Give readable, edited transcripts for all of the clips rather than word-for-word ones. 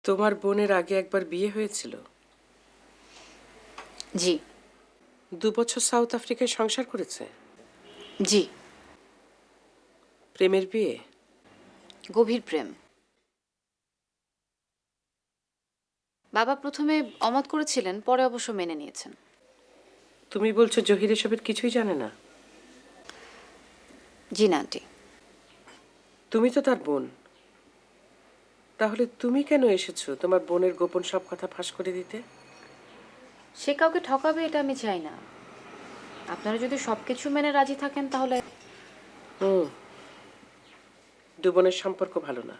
তোমার বোনের আগে একবার বিয়ে হয়েছিল? জি। 2 বছর সাউথ আফ্রিকায় সংসার করেছে? জি। প্রেমের বিয়ে? গভীর প্রেম। বাবা প্রথমে অমত করেছিলেন, পরে অবশ্য মেনে নিয়েছেন। তুমি বলছো জহির এসবের কিছুই জানে না? জি না আন্টি। তুমি তো তার বোন, তাহলে তুমি কেন এসেছো তোমার বোনের গোপন সব কথা ফাঁস করে দিতে? সে কাউকে ঠকাবে এটা আমি চাই না। আপনারা যদি সবকিছু মেনে রাজি থাকেন তাহলে। হুম, দু বোনের সম্পর্ক ভালো না।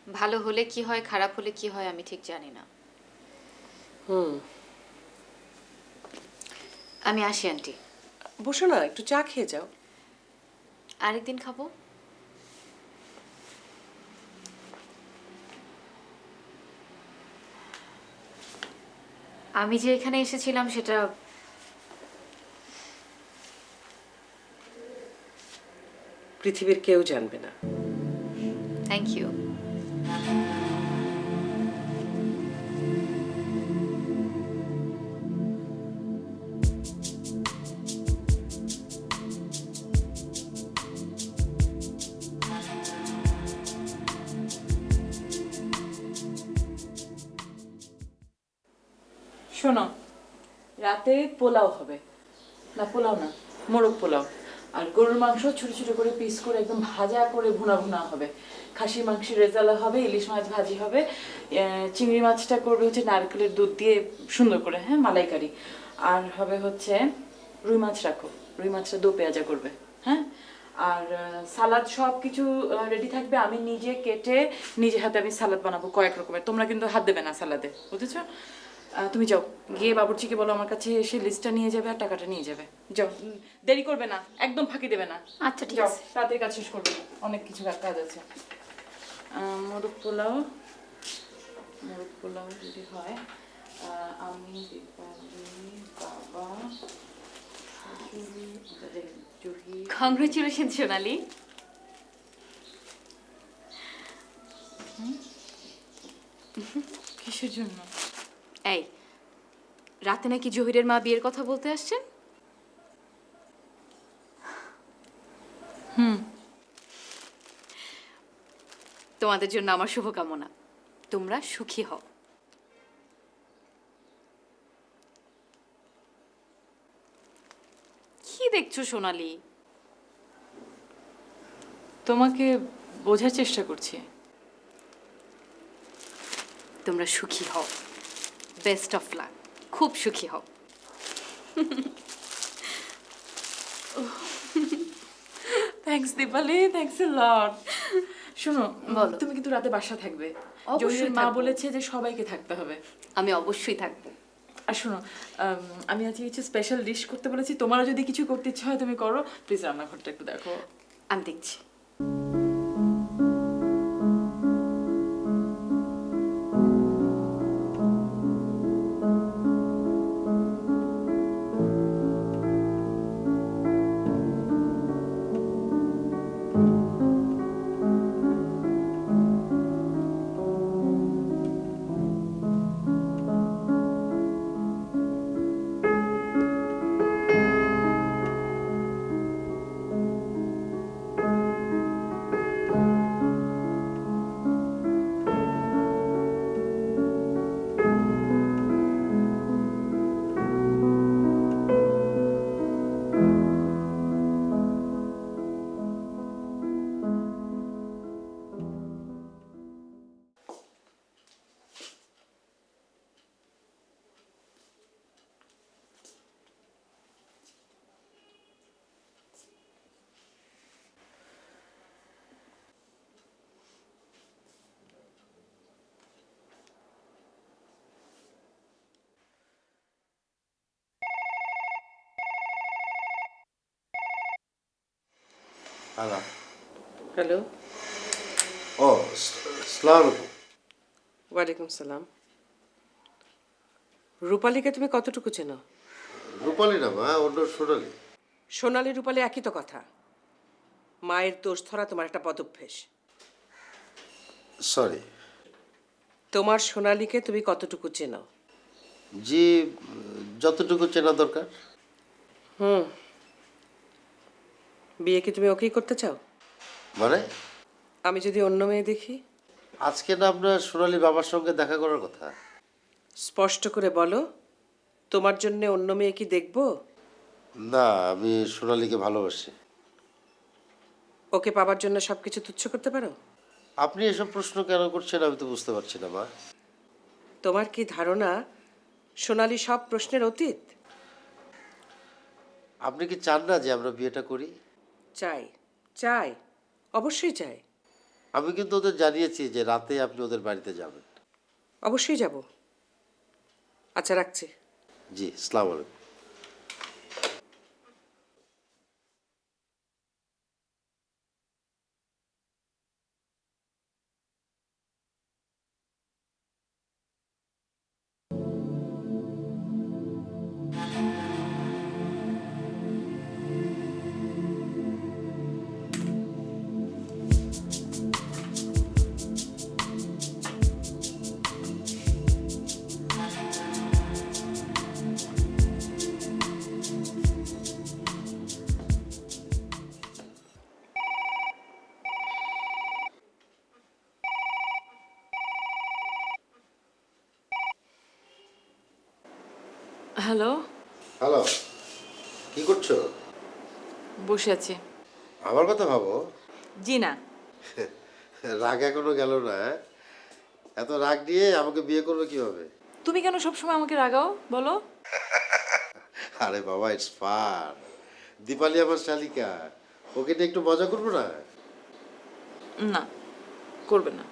ভালো হলে কি হয়, খারাপ হলে কি হয় আমি ঠিক জানি না। হুম, আমি আসি আন্টি। বসো না, একটু চা খেয়ে যাও। আরেকদিন খাবো। আমি যে এখানে এসেছিলাম সেটা পৃথিবীর কেউ জানবে না। Thank you. শোনো, রাতে পোলাও হবে। না পোলাও না, মোরগ পোলাও। আর গরুর মাংস ছোট ছোট করে পিস করে একদম ভাজা করে ভুনা ভুনা হবে। খাসির মাংসের রেজালা হবে, ইলিশ মাছ ভাজি হবে, চিংড়ি মাছটা করবে হচ্ছে নারকেলের দুধ দিয়ে সুন্দর করে, হ্যাঁ, মালাইকারি। আর হবে হচ্ছে রুই মাছ রাখো, রুই মাছটা দো পেঁয়াজা করবে, হ্যাঁ। আর সালাদ সব কিছু রেডি থাকবে। আমি নিজে কেটে নিজে হাতে আমি সালাদ বানাবো কয়েক রকমের। তোমরা কিন্তু হাত দেবে না সালাদে, বুঝেছো? তুমি যাও, গিয়ে বাবুর্চিকে বলো আমার কাছে এসে লিস্টটা নিয়ে যাবে আর টাকাটা নিয়ে যাবে। যাও, দেরি করবে না, একদম ফাঁকি দেবে না। আচ্ছা ঠিক যাও, আছে। তাড়াতাড়ি কাজ শেষ করবে, অনেক কিছু কাজ আছে। মোরগ পোলাও, মোরগ পোলাও যদি হয়, আমি দীপালি, বাবা, শাশুড়ি, জুহি। কংগ্রেচুলেশন সোনালি। কিসের জন্য? এই, রাতে নাকি জহিরের মা বিয়ের কথা বলতে আসছেন? তোমাদের জন্য আমার শুভকামনা। তোমরা সুখী হও। কি দেখছো সোনালি? তোমাকে বোঝার চেষ্টা করছি। তোমরা সুখী হও। Best of luck. খুব সুখী হও। থ্যাঙ্কস দীপালি, থ্যাঙ্কস এ লট। শোনো, বলো। তুমি কিন্তু রাতে বাসা থাকবে। অবশ্যই জহির মা থাকবো। বলেছে যে সবাইকে থাকতে হবে। আমি অবশ্যই থাকবো। আর শোনো, আমি আজকে কিছু স্পেশাল ডিশ করতে বলেছি। তোমারও যদি কিছু করতে ইচ্ছা হয় তুমি করো। প্লিজ রান্নাঘরটা একটু দেখো। আমি দেখছি। হ্যালো। হ্যালো। ও, সালাম আলাইকুম। ওয়ালাইকুম সালাম। রূপালীকে তুমি কতটুকু চেনো? রূপালী না মা, অন্য সোনালি। সোনালী রূপালী একই তো কথা। মায়ের দোষ ধরা তোমার একটা বদভ্যেস। সরি। তোমার সোনালীকে তুমি কতটুকু চেনো? জি, যতটুকু চেনা দরকার। বিয়ে কি তুমি ওকেই করতে চাও? মানে আমি যদি অন্য মেয়ে দেখি? আজকে না আপনার সোনালী বাবার সঙ্গে দেখা করার কথা। স্পষ্ট করে বলো, তোমার জন্য অন্য মেয়ে কি দেখবো? না, আমি সোনালীকে ভালোবাসি। ওকে পাবার জন্য সবকিছু তুচ্ছ করতে পারো? আপনি এসব প্রশ্ন কেন করছেন আমি তো বুঝতে পারছি না মা। তোমার কি ধারণা সোনালী সব প্রশ্নের অতীত? আপনি কি চান না যে আমরা বিয়েটা করি? চাই, চাই, অবশ্যই চাই। আমি কিন্তু ওদের জানিয়েছি যে রাতে আপনি ওদের বাড়িতে যাবেন। অবশ্যই যাব। আচ্ছা, রাখছি। জি, আসসালামু আলাইকুম। হ্যালো, হ্যালো, কি করছো? বসে আছি। আমার কথা ভাবো। জি না। রাগ এখনো গেল না, হ্যাঁ? এত রাগ নিয়ে আমাকে বিয়ে করবে কিভাবে? তুমি কেন সবসময় আমাকে রাগাও বলো? আরে বাবা, ইটস ফান। দীপালি আমার শালিকা, ওকে নিয়ে একটু মজা করবো না? না, করবে না,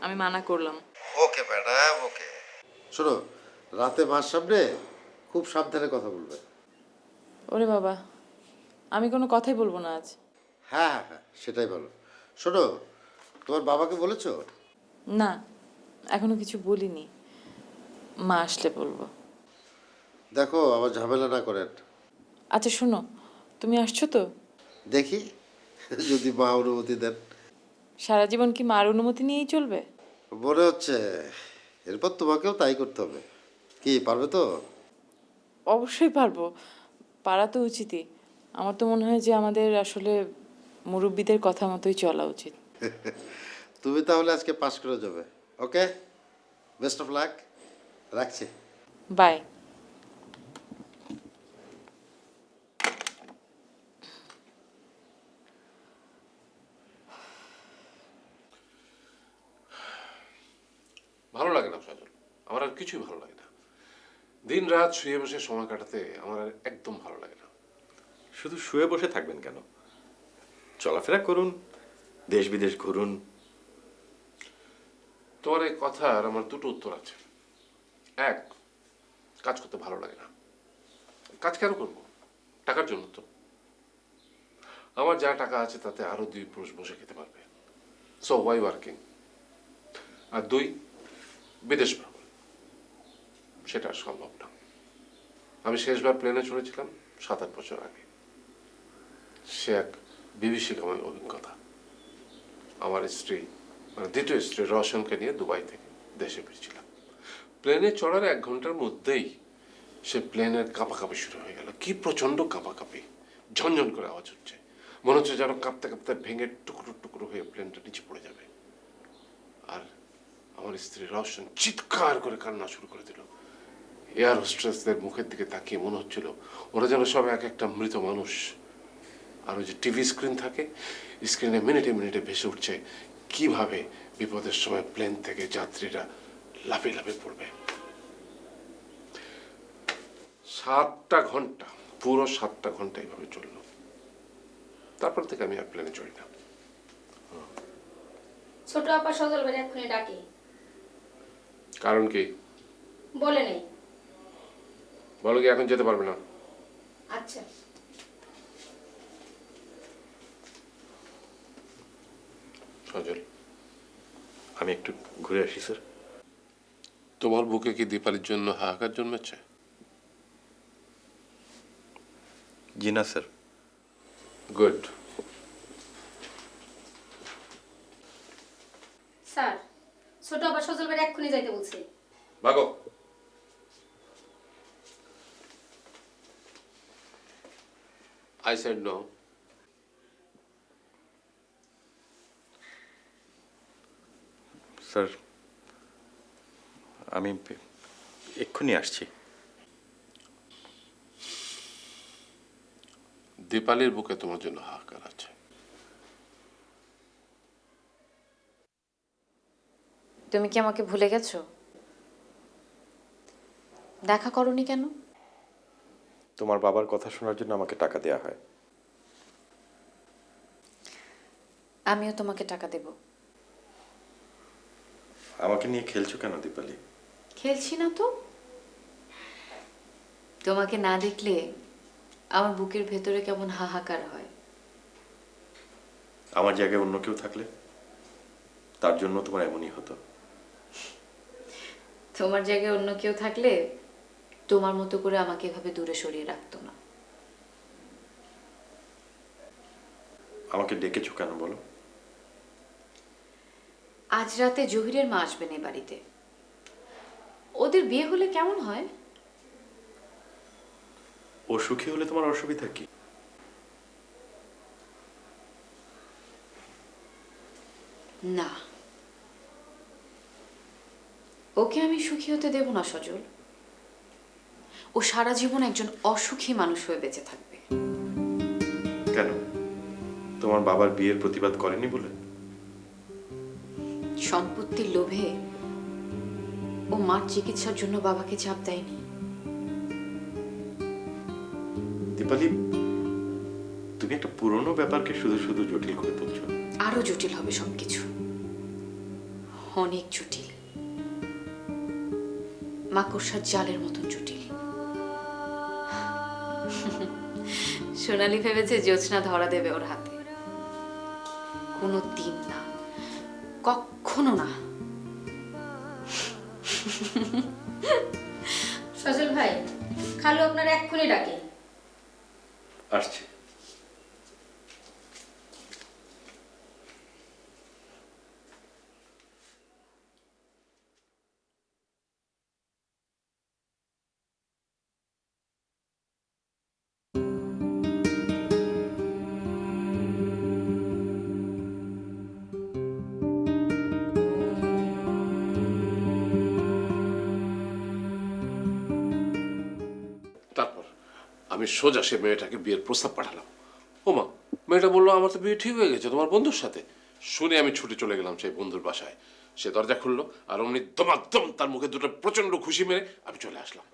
আমি মানা করলাম। ওকে ম্যাডাম, ওকে। শোনো, রাতে মার সামনে খুব সাবধানে কথা বলবে। ওরে বাবা, আমি কোনো কথাই বলবো না আজ। হ্যাঁ হ্যাঁ হ্যাঁ, সেটাই ভালো। শোনো, তোমার বাবাকে বলেছো? না, এখনো কিছু বলিনি, মা আসলে বলবো। দেখো আবার ঝামেলা না করেন। আচ্ছা শোনো, তুমি আসছো তো? দেখি, যদি মা অনুমতি দেন। সারা জীবন কি মার অনুমতি নিয়েই চলবে? মনে হচ্ছে এরপর তোমাকেও তাই করতে হবে। কি, পারবে তো? অবশ্যই পারবো, পারা তো উচিতই। আমার তো মনে হয় যে আমাদের আসলে মুরব্বীদের কথা মতোই চলা উচিত। তুমি তাহলে আজকে পাস করে যাবে। ওকে, বেস্ট অফ লাক। রাখছি। বাই। ভালো লাগে না সজল, আমার আর কিছুই ভালো লাগে না। দিন রাত শুয়ে বসে সময় কাটাতে আমার আর একদম ভালো লাগে না। শুধু শুয়ে বসে থাকবেন কেন? চলাফেরা করুন, দেশ বিদেশ ঘুরুন। তোমার এই কথার আমার দুটো উত্তর আছে। এক, কাজ করতে ভালো লাগে না। কাজ কেন করবো? টাকার জন্য তো। আমার যা টাকা আছে তাতে আরো 2 পুরুষ বসে খেতে পারবে। So Y working? আর 2, বিদেশ ভ্রমণ। সেটা আর সম্ভব না। আমি শেষবার প্লেনে চড়েছিলাম 7-8 বছর আগে। সে এক বিভীষিকাময় অভিজ্ঞতা। আমার স্ত্রী, মানে দ্বিতীয় স্ত্রী রওশনকে নিয়ে দুবাই থেকে দেশে ফিরছিলাম। প্লেনে চড়ার 1 ঘন্টার মধ্যেই সে প্লেনের কাঁপাকাঁপি শুরু হয়ে গেল। কি প্রচন্ড কাঁপাকাঁপি, ঝনঝন করে আওয়াজ হচ্ছে, মনে হচ্ছে যেন কাঁপতে কাঁপতে ভেঙে টুকরো টুকরো হয়ে প্লেনটা নিচে পড়ে যাবে। আর আমার স্ত্রী রওশন চিৎকার করে কান্না শুরু করে দিল। এয়ার হোস্টেসদের মুখের দিকে তাকিয়ে মনে হচ্ছিল ওরা যেন সব এক একটা মৃত মানুষ। আর ওই যে টিভি স্ক্রিন থাকে, স্ক্রিনে মিনিটে মিনিটে ভেসে উঠছে কিভাবে বিপদের সময় প্লেন থেকে যাত্রীরা লাফিয়ে লাফিয়ে পড়বে। 7টা ঘন্টা, পুরো 7টা ঘন্টা এইভাবে চললো। তারপর থেকে আমি আর প্লেনে চড়ি না। ছোট আপা সজল ভাই এক্ষুনি ডাকি। কারণ কি? বলে নেই। বলো কি এখন যেতে পারবে না? আচ্ছা। সজল, আমি একটু ঘুরে আসি স্যার। তোমার বুকে কি দীপালির জন্য হাহাকার জন্মেছে? জি না স্যার। গুড। ছোট আপা সজল ভাই এক্ষুনি যাইতে বলছে। ভাগো। I said no. স্যার আমি এক্ষুনি আসছি। দীপালির বুকে তোমার জন্য হাহাকার আছে। তুমি কি আমাকে ভুলে গেছো? দেখা করনি কেন? তোমার বাবার কথা শোনার জন্য আমাকে টাকা দেয়া হয়। আমিও তোমাকে টাকা দেব। আমাকে নিয়ে খেলছো কেন দীপালি? খেলছি না তো। তোমাকে না দেখলে আমার বুকের ভেতরে কেমন হাহাকার হয়। আমার জায়গায় অন্য কেউ থাকলে তার জন্য তোমার এমনই হতো। তোমার জায়গায় অন্য কেউ থাকলে তোমার মতো করে আমাকে এভাবে দূরে সরিয়ে রাখতো না। আমাকে ডেকেছো কেন বলো? আজ রাতে জহিরের মা আসবেন এ বাড়িতে। ওদের বিয়ে হলে কেমন হয়? ও সুখী হলে তোমার অসুবিধা কি? না, ওকে আমি সুখী হতে দেব না সজল। ও সারা জীবন একজন অসুখী মানুষ হয়ে বেঁচে থাকবে। কেন? তোমার বাবার বিয়ের প্রতিবাদ করেনি বলে? সম্পত্তির লোভে ও মার চিকিৎসার জন্য বাবাকে চাপ দেয়নি। দীপালি, তুমি একটা পুরনো ব্যাপারকে শুধু শুধু জটিল করে তুলছো। আরো জটিল হবে সবকিছু, অনেক জটিল, মাকড়সার জালের মতন জটিল। সোনালি ভেবেছে জ্যোৎস্না ধরা দেবে ওর হাতে। কোনো দিন না, কখনো না। সজল ভাই, খালু আপনার এক্ষুনি ডাকে। আসছে। তারপর আমি সোজা সে মেয়েটাকে বিয়ের প্রস্তাব পাঠালাম। ওমা, মেয়েটা বললো আমার তো বিয়ে ঠিক হয়ে গেছে তোমার বন্ধুর সাথে। শুনে আমি ছুটে চলে গেলাম সেই বন্ধুর বাসায়। সে দরজা খুললো আর অমনি দমাদম তার মুখে দুটো প্রচন্ড খুশি মেরে আমি চলে আসলাম।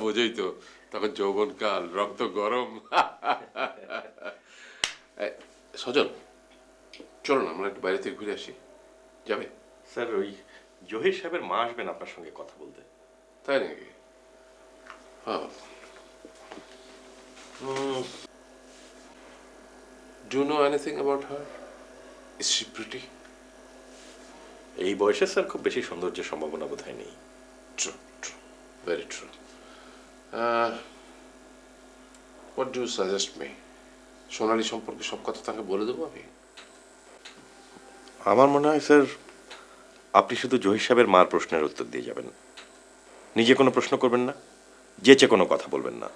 বোঝই তো, তখন যৌবনকাল, রক্ত গরম। সজল, চলো না আমরা একটু বাইরে থেকে ঘুরে আসি। যাবে? স্যার, ওই জহির সাহেবের মা আসবেন আপনার সঙ্গে কথা বলতে। তাই নাকি? Do you know anything about her? Is she pretty? এই বয়সে স্যার খুব বেশি সৌন্দর্যের সম্ভাবনা বোধহয় নেই। True, true, very true. What do you suggest me? সোনালী সম্পর্কে সব কথা তাকে বলে দেবো আমি? আমার মনে হয় স্যার, আপনি শুধু জহির সাহেবের মার প্রশ্নের উত্তর দিয়ে যাবেন। নিজে কোনো প্রশ্ন করবেন না, যেচে কোনো কথা বলবেন না।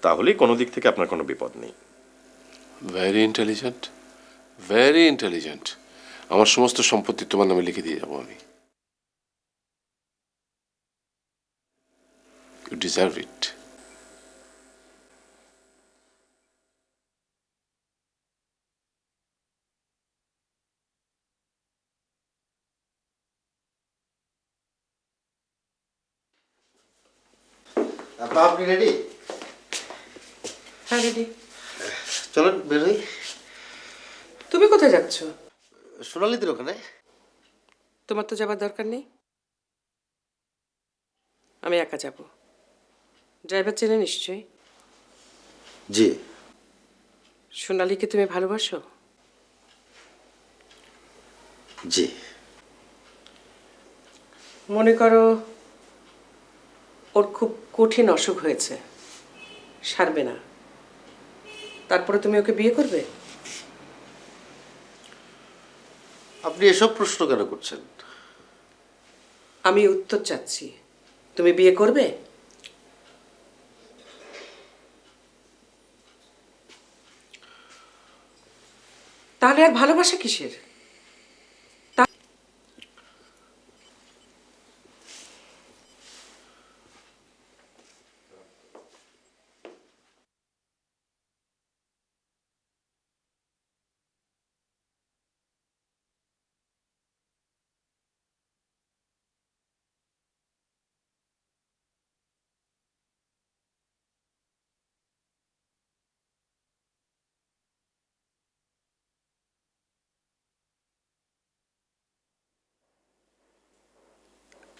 তাহলেই কোনো দিক থেকে আপনার কোনো বিপদ নেই। Very intelligent, very intelligent. আমার সমস্ত সম্পত্তি তোমার নামে লিখে দিয়ে যাবো আমি। You deserve it. আপা, আপনি রেডি? হ্যাঁ রেডি। চলেন বের হই। তুমি কোথায় যাচ্ছ? সোনালিদের ওখানে। তোমার তো যাবার দরকার নেই, আমি একা যাব। ড্রাইভার চেনে নিশ্চয়ই? জি। সোনালীকে তুমি ভালোবাসো? জি। মনে করো ওর খুব কঠিন অসুখ হয়েছে, সারবে না, তারপরে তুমি ওকে বিয়ে করবে? আপনি এসব প্রশ্ন কেন করছেন? আমি উত্তর চাচ্ছি, তুমি বিয়ে করবে? তাহলে আর ভালোবাসা কিসের?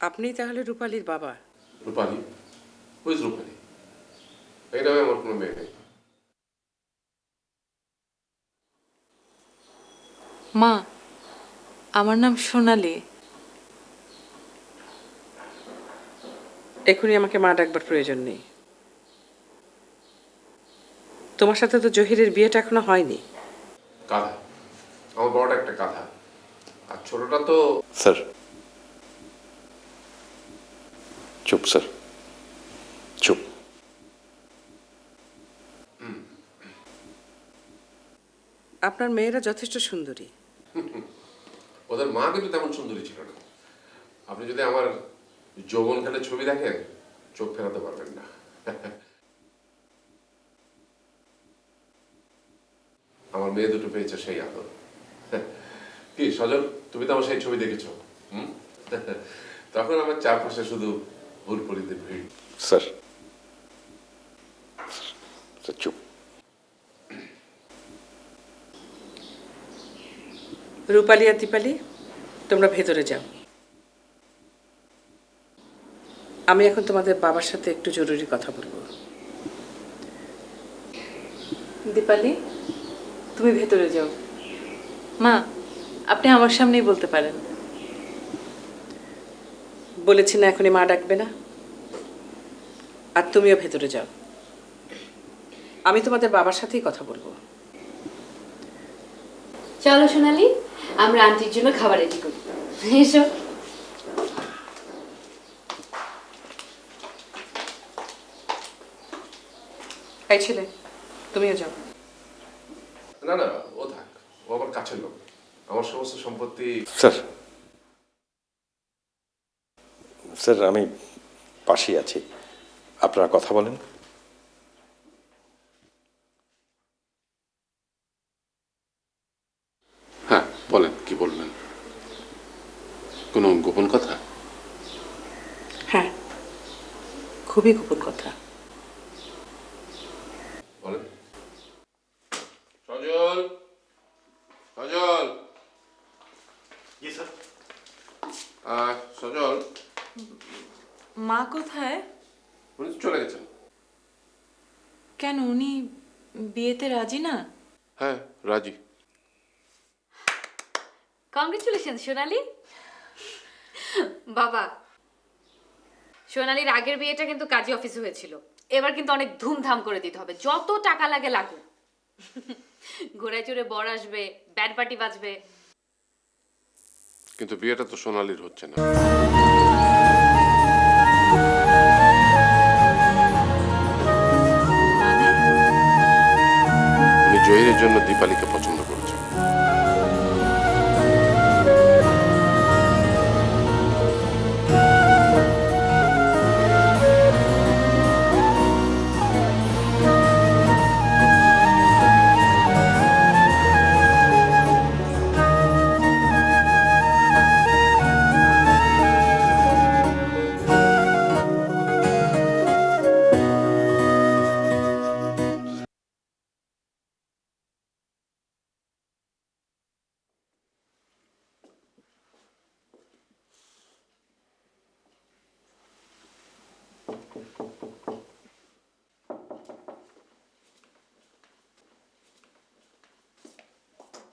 আপনি তাহলে রূপালীর বাবা? রূপালী? হুইজ রূপালী? এই নামে আমার কোনো মেয়ে নেই। মা, আমার নাম সোনালি। এখনই আমাকে মা ডাকবার প্রয়োজন নেই। তোমার সাথে তো জহিরের বিয়েটা এখনো হয়নি। গাধা, আমার বড়টা একটা গাধা, আর ছোটটা তো। স্যার, চুপ স্যার, চুপ। আপনার মেয়েরা যথেষ্ট সুন্দরী। ওদের মা কিন্তু তেমন সুন্দরী ছিল না। আপনি যদি আমার যৌবনকালের ছবি দেখেন, চোখ ফেরাতে পারবেন না। আমার মেয়ে দুটো পেয়েছে সেই আদর। কি সজল, তুমি তো আমার সেই ছবি দেখেছো? তখন আমার চারপাশে শুধু হুলপরিতে ভিড়। স্যার, স্যার চুপ। রূপালী আর দীপালি, তোমরা ভেতরে যাও। আমি এখন তোমাদের বাবার সাথে একটু জরুরি কথা বলবো। দীপালি, তুমি ভেতরে যাও। মা, আপনি আমার সামনেই বলতে পারেন। বলেছি না এখনই মা ডাকবে না? আর তুমিও ভেতরে যাও, আমি তোমাদের বাবার সাথেই কথা বলবো। চলো সোনালি, আমরা আন্টির জন্য খাবার রেডি করি। এসো। এই ছেলে, তুমিও যাও। না না, ও থাক, ও আমার কাছের লোক। আমার সমস্ত সম্পত্তি। স্যার, স্যার আমি পাশেই আছি, আপনারা কথা বলেন। হ্যাঁ বলেন, কি বলবেন? কোনো গোপন কথা? হ্যাঁ, খুবই গোপন কথা। বলেন। সজল, সজল। জি স্যার। সজল, মা কোথায়? উনি তো চলে গেছেন। কেন, উনি বিয়েতে রাজি না? হ্যাঁ রাজি। কংগ্রেচুলেশন সোনালি। বাবা, সোনালির আগের বিয়েটা কিন্তু কাজী অফিসে হয়েছিল, এবার কিন্তু অনেক ধুমধাম করে দিতে হবে, যত টাকা লাগে লাগুক। ঘোড়ায় চড়ে বর আসবে, ব্যান্ড পার্টি বাজবে। কিন্তু বিয়েটা তো সোনালির হচ্ছে না। উনি জহিরের জন্য দীপালিকে পছন্দ করেছেন।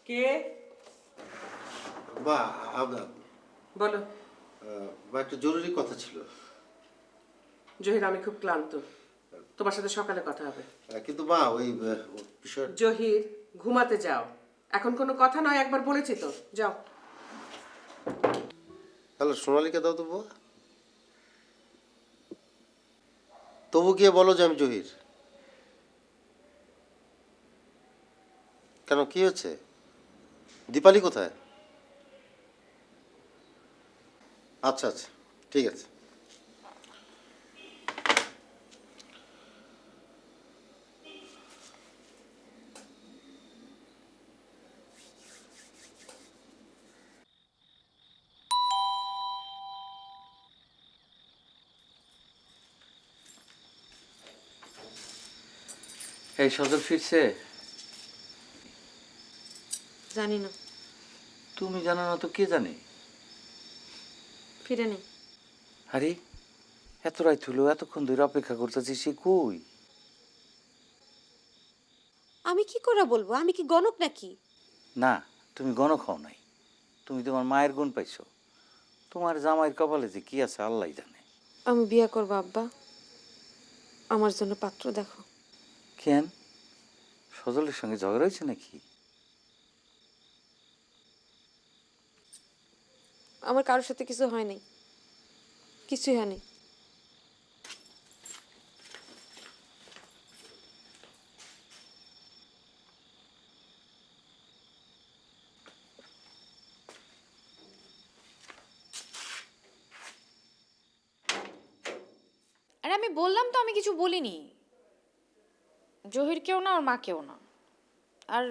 কে? মা, আমরা বলো। মা, একটা জরুরি কথা ছিল। জহির, আমি খুব ক্লান্ত, তোমার সাথে সকালে কথা হবে। কিন্তু মা, ওই বিষয়। জহির, ঘুমাতে যাও, এখন কোনো কথা নয়, একবার বলেছি তো, যাও। তাহলে সোনালীকে দাও তো বুয়া। তবু গিয়ে বলো যে আমি জহির। কেন, কি হচ্ছে? দীপালি কোথায়? আচ্ছা আচ্ছা, ঠিক আছে। এই সজল ফিরছে? জানি না, তুমি জানো না তো কে জানে? ফিরে নেই। আরে এত রাত হলো, এতক্ষণ ধরে অপেক্ষা করতেছি, সে কই? আমি কি করে বলবো? আমি কি গণক নাকি? না, তুমি গণ খাও নাই, তুমি তোমার মায়ের গুণ পাইছো। তোমার জামাইয়ের কপালে যে কি আছে আল্লাহ জানে। আমি বিয়ে করবো আব্বা, আমার জন্য পাত্র দেখো। কেন, সজলের সঙ্গে ঝগড়া হয়েছে নাকি? আমার কারোর সাথে কিছু হয় নাই, কিছুই হয়নি। আরে আমি বললাম তো আমি কিছু বলিনি। জহিরকেও না, ওর মাকেও না। আর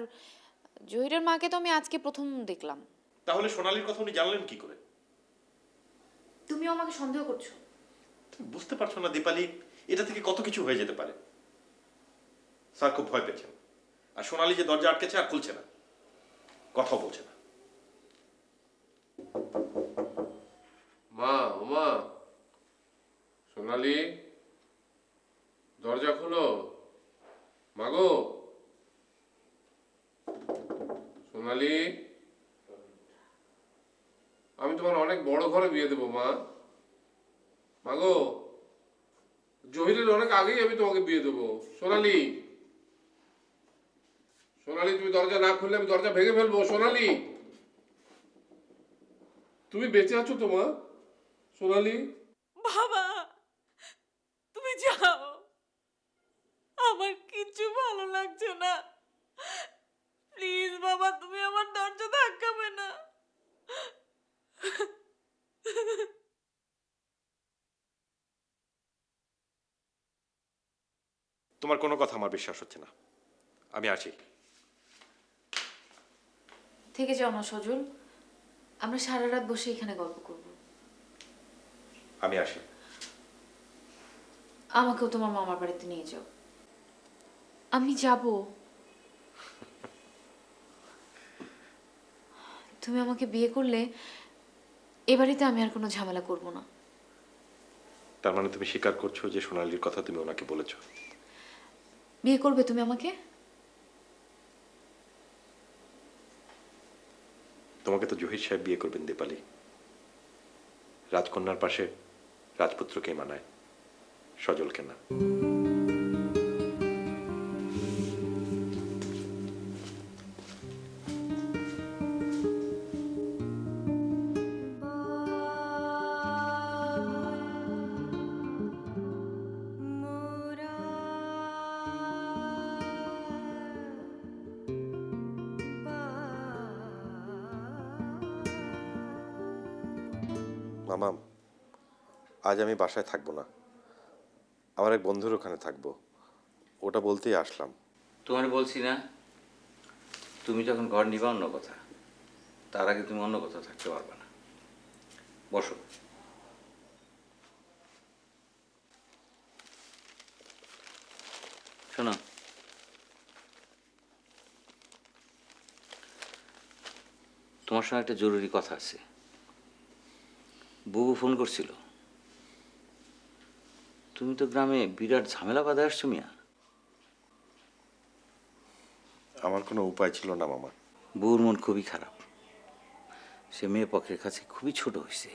জহিরের মাকে তো আমি আজকে প্রথম দেখলাম। তাহলে সোনালীর কথা উনি জানলেন কি করে? তুমিও আমাকে সন্দেহ করছো? তুমি বুঝতে পারছো না দীপালি, এটা থেকে কত কিছু হয়ে যেতে পারে। স্যার খুব ভয় পেয়েছেন, আর সোনালী যে দরজা আটকেছে আর খুলছে না, কথা বলছে না। মা, ওমা, সোনালি, দরজা খোলো। মাগো, সোনালি, আমি তোমার অনেক বড় ঘরে বিয়ে দেবো মা। মাগো, জহিরের অনেক আগেই আমি তোমাকে বিয়ে দেবো। সোনালি, সোনালি, তুমি দরজা না খুললে আমি দরজা ভেঙে ফেলবো। সোনালি, তুমি বেঁচে আছো তো মা? সোনালি, বাবা, তুমি যাও, আমার কিচ্ছু ভালো লাগছে না। প্লিজ বাবা, তুমি আমার দরজা ধাক্কাবে না। তোমার কোনো কথা আমার বিশ্বাস হচ্ছে না, আমি আসি। থেকে যাও না সজল, আমরা সারা রাত বসে এখানে গল্প করব। আমি আসি। আমাকেও তোমার মামার বাড়িতে নিয়ে যাও। আমি যাব। তুমি আমাকে বিয়ে করলে এ বাড়িতে আমি আর কোনো ঝামেলা করব না। তার মানে তুমি স্বীকার করছো যে সোনালীর কথা তুমি ওনাকে বলেছো? বিয়ে করবে তুমি আমাকে? তোমাকে তো জহির সাহেব বিয়ে করবেন দীপালি। রাজকন্যার পাশে রাজপুত্রকে মানায়, সজলকে না। মামা, আজ আমি বাসায় থাকবো না, আমার এক বন্ধুর ওখানে থাকবো, ওটা বলতেই আসলাম। তোমার বলছি না, তুমি যখন ঘর নিবা অন্য কথা, তার আগে তুমি অন্য কথা থাকতে পারবে না। বসো। শোনো, তোমার সঙ্গে একটা জরুরি কথা আছে। বুবু ফোন করছিল। তুমি তো গ্রামে বিরাট ঝামেলা বাঁধা আসছো মিয়া। আমার কোনো উপায় ছিল না মামা। বউর মন খুবই খারাপ, সে মেয়ে পক্ষের কাছে খুবই ছোট হয়েছে।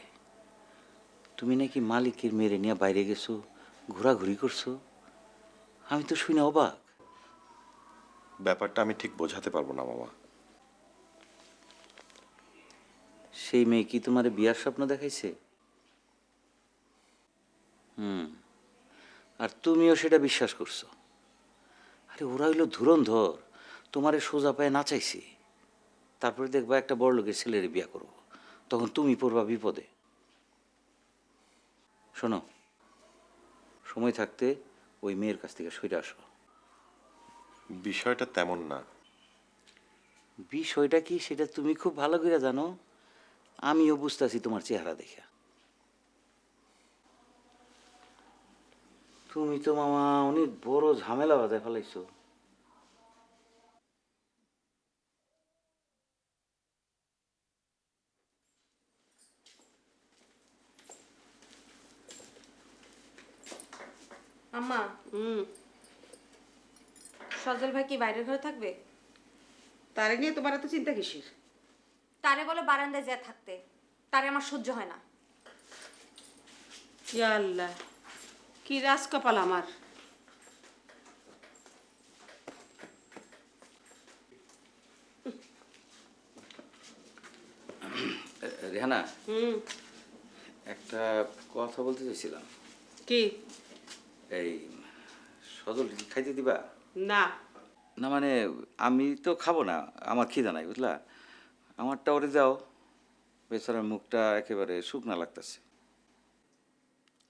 তুমি নাকি মালিকের মেরে নিয়ে বাইরে গেছো, ঘোরাঘুরি করছো। আমি তো শুনে অবাক। ব্যাপারটা আমি ঠিক বোঝাতে পারবো না মামা। সেই মেয়ে কি তোমার বিয়ার স্বপ্ন দেখাইছে? আর তুমিও সেটা বিশ্বাস করছো? আরে ওরা হইলো ধুরন্ধর, তোমারে সোজা পায়ে নাচাইছে, তারপরে দেখবা একটা বড় লোকের ছেলের বিয়া করবো, তখন তুমি পড়বা বিপদে। শোনো, সময় থাকতে ওই মেয়ের কাছ থেকে সরে আসো। বিষয়টা তেমন না। বিষয়টা কি সেটা তুমি খুব ভালো করে জানো, আমিও বুঝতেছি তোমার চেহারা দেখে। তুমি তো মামা অনেক বড় ঝামেলা বাজায় ফেলাইছো। আম্মা, সজল ভাই কি বাইরের ঘরে থাকবে? তারে নিয়ে তোমার এত চিন্তা কিসের? তারে বলে বারান্দায় যা থাকতে, তারে আমার সহ্য হয় না। ইয়া আল্লাহ, কি রাজ কপাল আমার। রেহানা, একটা কথা বলতে চাইছিলাম। কি? এই সজল কি খাইতে দিবা? না। না মানে আমি তো খাবো না, আমার খিদা নাই বুঝলা। আমারটা ওরে দাও, বেচারার মুখটা একেবারে শুকনা লাগতেছে।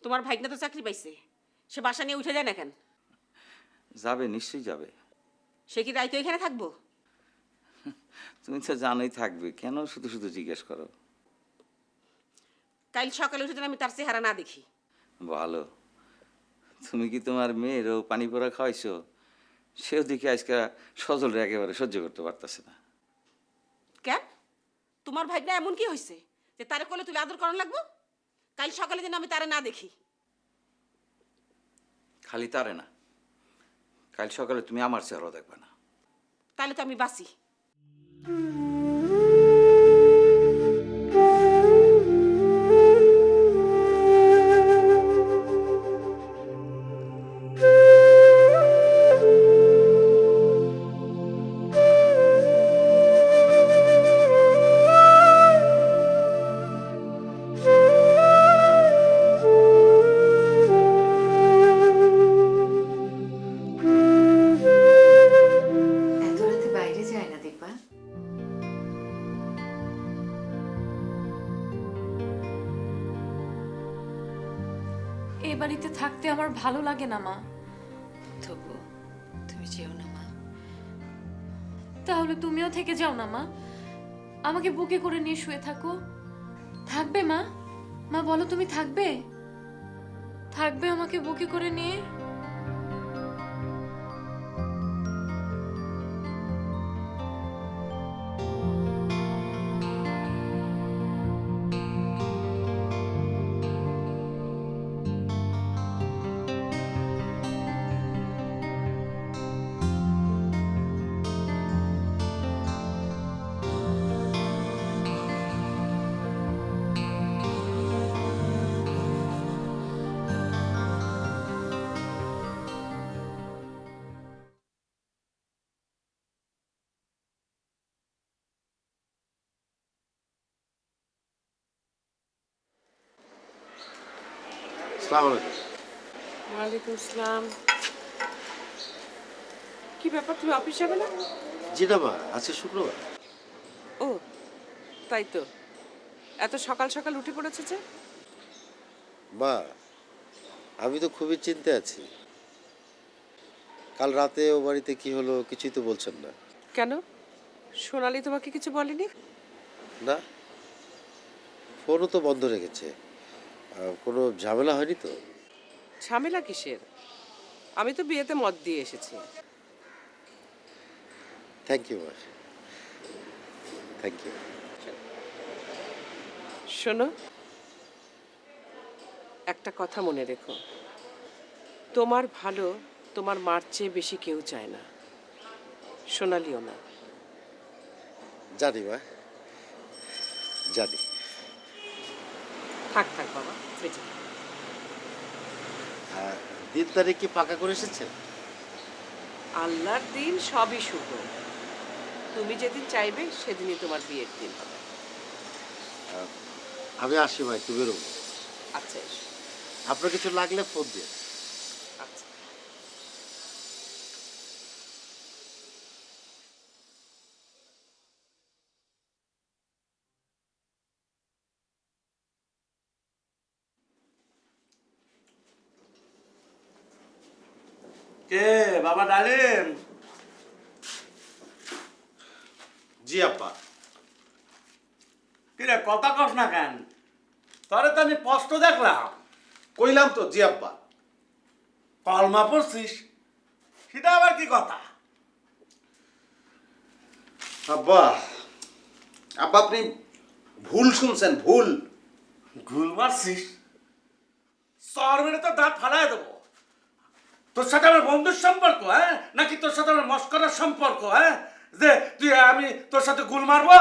তোমার ভাইগনা তো চাকরি পাইছে, সে বাসা নিয়ে উঠে যায় না কেন? যাবে, নিশ্চয়ই যাবে। সে কি রাইতো এখানে থাকবো? তুমি তো জানোই থাকবে, কেন শুধু শুধু জিজ্ঞেস করো? কাল সকালে উঠে যেন আমি তার চেহারা না দেখি। ভালো, তুমি কি তোমার মেয়েরও পানি পড়া খাওয়াইছো? সেও দেখি আজকে সজলরে একেবারে সহ্য করতে পারতেছে না। কেন? তোমার ভাইগনা এমন কি হয়েছে যে তারে কোলে তুলে আদর করানো লাগবো? কাল সকালে যেন আমি তারে না দেখি। খালি তারে না, কাল সকালে তুমি আমার চেহারা দেখবে না। তাহলে তো আমি বাঁচি। এত রাতে বাইরে যায় না দীপা। এ বাড়িতে থাকতে আমার ভালো লাগে না মা। তবু তুমি যেও না মা। তাহলে তুমিও থেকে যাও না মা, আমাকে বুকে করে নিয়ে শুয়ে থাকো। থাকবে মা? মা বলো, তুমি থাকবে? থাকবে আমাকে বুকে করে নিয়ে? আসসালামু আলাইকুম। ওয়ালাইকুম আসসালাম। কি ব্যাপার, তুমি অফিস যাবে না? জি না মা, আজকে শুক্রবার। ও তাই তো, এত সকাল সকাল উঠে পড়েছে যে? মা, আমি তো খুবই চিন্তায় আছি। কাল রাতে ও বাড়িতে কি হলো কিছুই তো বলছেন না। কেন, সোনালি তোমাকে কিছু বলেনি? না, ফোনও তো বন্ধ রেখেছে। কোনো ঝামেলা হয়নি তো? ঝামেলা কিসের? আমি তো বিয়েতে মত দিয়ে এসেছি। থ্যাংক ইউ মা, থ্যাংক ইউ। শোনো, একটা কথা মনে রেখো, তোমার ভালো তোমার মার চেয়ে বেশি কেউ চায় না, সোনালিও না। জানি মা, জানি। থাক থাক বাবা, বেঁচে থাক। দিন তারিখ কি পাকা করে এসেছেন? আল্লাহর দিন সবই শুভ, তুমি যেদিন চাইবে সেদিনই তোমার বিয়ের দিন হবে। আমি আসি ভাই, একটু বেরোবো। আচ্ছা এসো। আপনার কিছু লাগলে ফোন দিয়ে। আচ্ছা। কে বাবা ডালিম? জি আব্বা। কিরে কথা কস না কেন? তোরে তো আমি স্পষ্ট দেখলাম। কইলাম তো জি আব্বা। কলমা পড়ছিস, সেটা আবার কি কথা? আব্বা, আব্বা আপনি ভুল শুনছেন, ভুল। ঘুল মারছিস? চর মেরে তো দাঁত ফালাই দেবো। তোর সাথে আমার বন্ধুর সম্পর্ক, হ্যাঁ, নাকি তোর সাথে আমার মস্করার সম্পর্ক, হ্যাঁ, যে তুই আমি তোর সাথে গুল মারবো?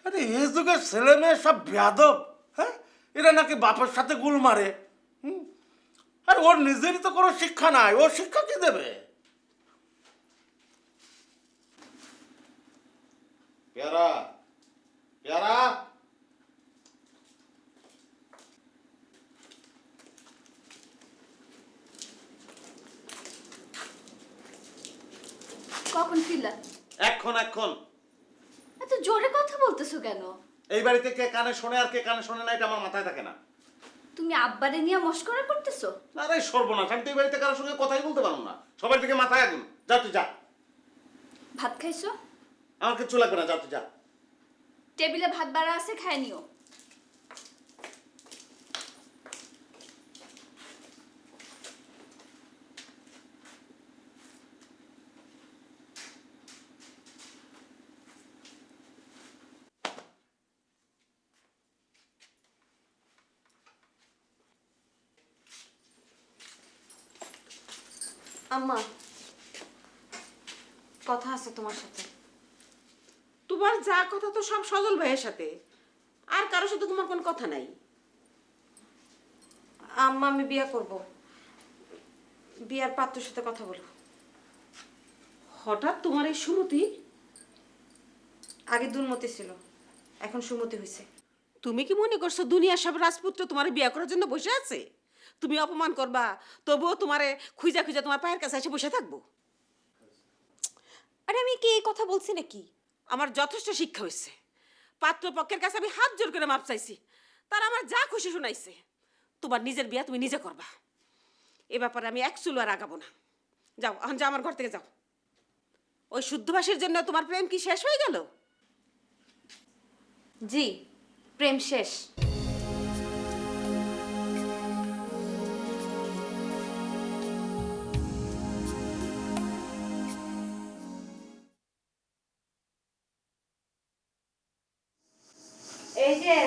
আরে এই যুগের ছেলে মেয়ে সব বেয়াদব, হ্যাঁ, এরা নাকি বাপের সাথে গুল মারে। আর ওর নিজেরই তো কোনো শিক্ষা নাই, ওর শিক্ষা কি দেবে? পেয়ারা, পেয়ারা। কখন ফিরলা? এখন এখন এত জোরে কথা বলতেছো কেন? এই বাড়িতে কে কানে শোনে আর কে কানে শোনে না এটা আমার মাথায় থাকে না। তুমি আব্বারে নিয়ে মস্করা করতেছো? আরে সর্বনাশ, আমি তো এই বাড়িতে কারোর সঙ্গে কথাই বলতে পারবো না। সবার দিকে মাথায় আগুন। যা তুই যা। ভাত খাইছো? আমার কিচ্ছু লাগবে না, যা তুই যা। টেবিলে ভাত বাড়া আছে, খায় নিও। আম্মা, কথা আছে তোমার সাথে। তোমার যা কথা তো সব সজল ভাইয়ের সাথে, আর কারোর সাথে তোমার কোনো কথা নাই। আম্মা, আমি বিয়ে করব, বিয়ার পাত্রের সাথে কথা বলো। হঠাৎ তোমার এই সুমতি? আগে দুর্মতি ছিল, এখন সুমতি হয়েছে। তুমি কি মনে করছো দুনিয়ার সব রাজপুত্র তোমার বিয়ে করার জন্য বসে আছে? তুমি অপমান করবা, তবুও তোমারে খুঁজা খুঁজা তোমার পায়ের কাছে এসে বসে থাকবো? আরে আমি কি এই কথা বলছি নাকি? আমার যথেষ্ট শিক্ষা হয়েছে। পাত্রপক্ষের কাছে আমি হাত জোর করে মাপ চাইছি, তারা আমার যা খুশি শুনাইছে। তোমার নিজের বিয়া তুমি নিজে করবা, এ ব্যাপারে আমি এক চুলো আর আগাবো না। যাও, এখন যাও, আমার ঘর থেকে যাও। ওই শুদ্ধভাষীর জন্য তোমার প্রেম কি শেষ হয়ে গেল? জি, প্রেম শেষ। এই যে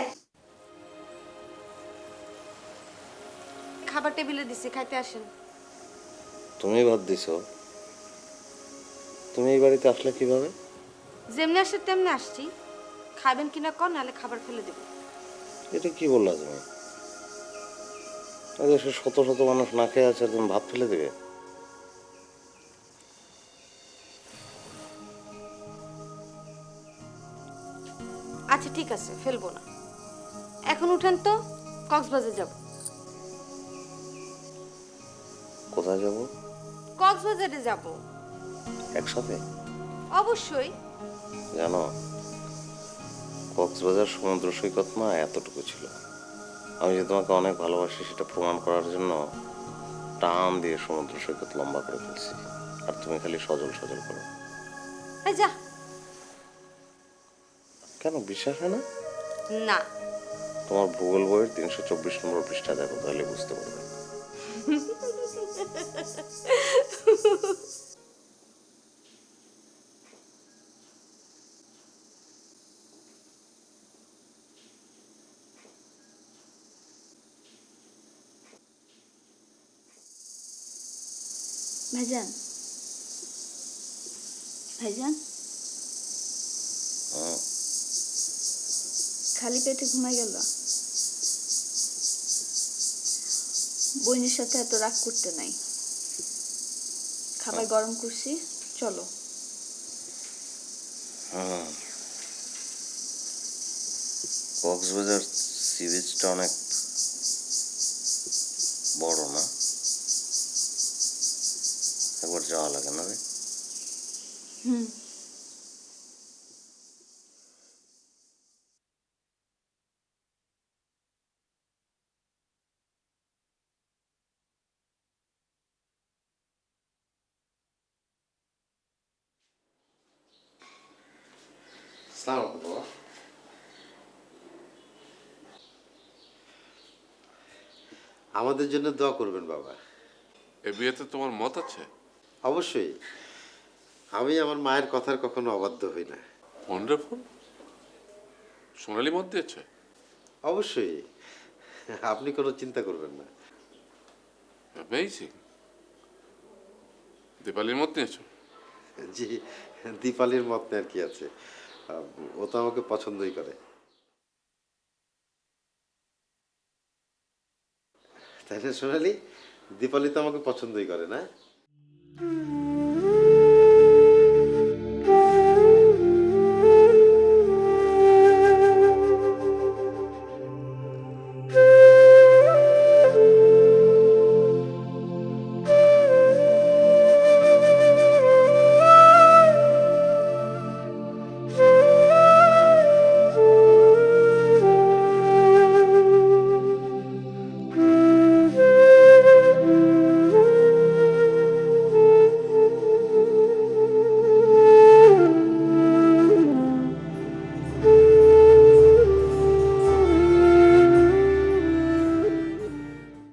খাবার টেবিলে দিছি, খাইতে আসেন। তুমি ভাত দিছো? তুমি এই বাড়িতে আসলে কিভাবে? যেমনি আসে তেমনি আসছি। খাবেন কিনা কর, নাহলে খাবার ফেলে দেব। এটা কি বললা তুমি? এদেশে শত শত মানুষ না খেয়ে আছে, তুমি ভাত ফেলে দেবে? আচ্ছা ঠিক আছে, ফেলবো না। এখন উঠেন তো, কক্সবাজার যাব। কোথায় যাব? কক্সবাজারে যাব। একসাথে? অবশ্যই। জানো, কক্সবাজার সমুদ্র সৈকত না এতটুকু ছিল। আমি যে তোমাকে অনেক ভালোবাসি সেটা প্রমাণ করার জন্য টান দিয়ে সমুদ্র সৈকত লম্বা করে ফেলছি, আর তুমি খালি সজল সজল করো। এই যা। কেন বিশ্বাস হয় না? না। তোমার ভূগোল বইয়ের 324 নম্বর পৃষ্ঠা দেখো, তাহলে বুঝতে পারবে। ভাইজান, ভাইজান, খালি পেটে ঘুমাই গেল? বোনের সাথে এত রাগ করতে নাই। খাবার গরম করছি, চলো। কক্সবাজার সি বিচটা অনেক বড় না? একবার যাওয়া লাগে না রে? আসসালামু আলাইকুম বাবা। আমাদের জন্য দোয়া করবেন বাবা। এ বিয়েতে তোমার মত আছে? অবশ্যই। আমি আমার মায়ের কথার কখনো অবাধ্য হই না। ওয়ান্ডারফুল। সোনালি মত দিয়েছে? অবশ্যই, আপনি কোনো চিন্তা করবেন না। অ্যামেজিং। দীপালির মত নিয়েছো? জি, দীপালির মত নেই আর কি আছে, ও তো আমাকে পছন্দই করে। তাই না সোনালি? দীপালি তো আমাকে পছন্দই করে না?